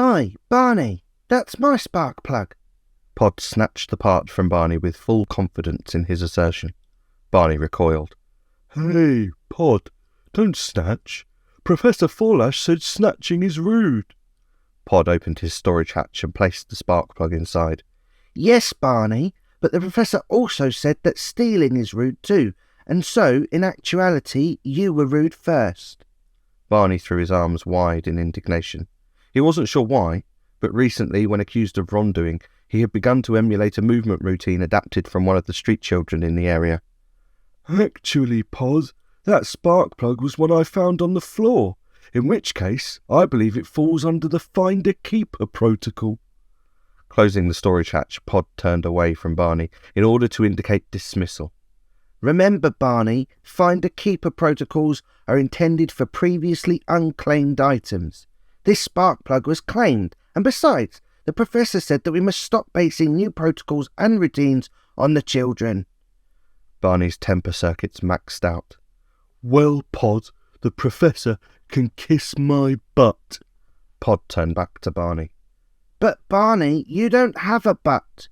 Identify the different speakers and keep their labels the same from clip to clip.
Speaker 1: Aye, Barney, that's my spark plug.
Speaker 2: Pod snatched the part from Barney with full confidence in his assertion. Barney recoiled.
Speaker 3: Hey, Pod, don't snatch. Professor Forlash said snatching is rude.
Speaker 2: Pod opened his storage hatch and placed the spark plug inside.
Speaker 1: Yes, Barney, but the professor also said that stealing is rude too, and so, in actuality, you were rude first.
Speaker 2: Barney threw his arms wide in indignation. He wasn't sure why, but recently, when accused of wrongdoing, he had begun to emulate a movement routine adapted from one of the street children in the area.
Speaker 3: Actually, Pod, that spark plug was one I found on the floor, in which case I believe it falls under the find-a-keeper protocol.
Speaker 2: Closing the storage hatch, Pod turned away from Barney in order to indicate dismissal.
Speaker 1: Remember, Barney, find-a-keeper protocols are intended for previously unclaimed items. This spark plug was claimed, and besides, the professor said that we must stop basing new protocols and routines on the children.
Speaker 2: Barney's temper circuits maxed out.
Speaker 3: Well, Pod, the professor can kiss my butt.
Speaker 2: Pod turned back to Barney.
Speaker 1: But, Barney, you don't have a butt.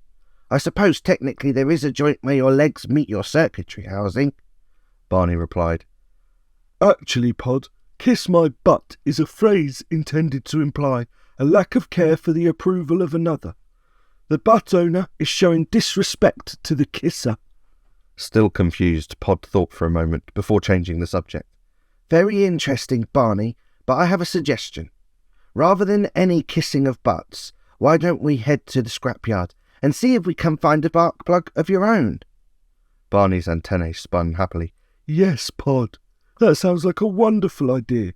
Speaker 1: I suppose technically there is a joint where your legs meet your circuitry housing.
Speaker 2: Barney replied.
Speaker 3: Actually, Pod, kiss my butt is a phrase intended to imply a lack of care for the approval of another. The butt owner is showing disrespect to the kisser.
Speaker 2: Still confused, Pod thought for a moment before changing the subject.
Speaker 1: Very interesting, Barney, but I have a suggestion. Rather than any kissing of butts, why don't we head to the scrapyard and see if we can find a spark plug of your own?
Speaker 2: Barney's antennae spun happily.
Speaker 3: Yes, Pod, that sounds like a wonderful idea.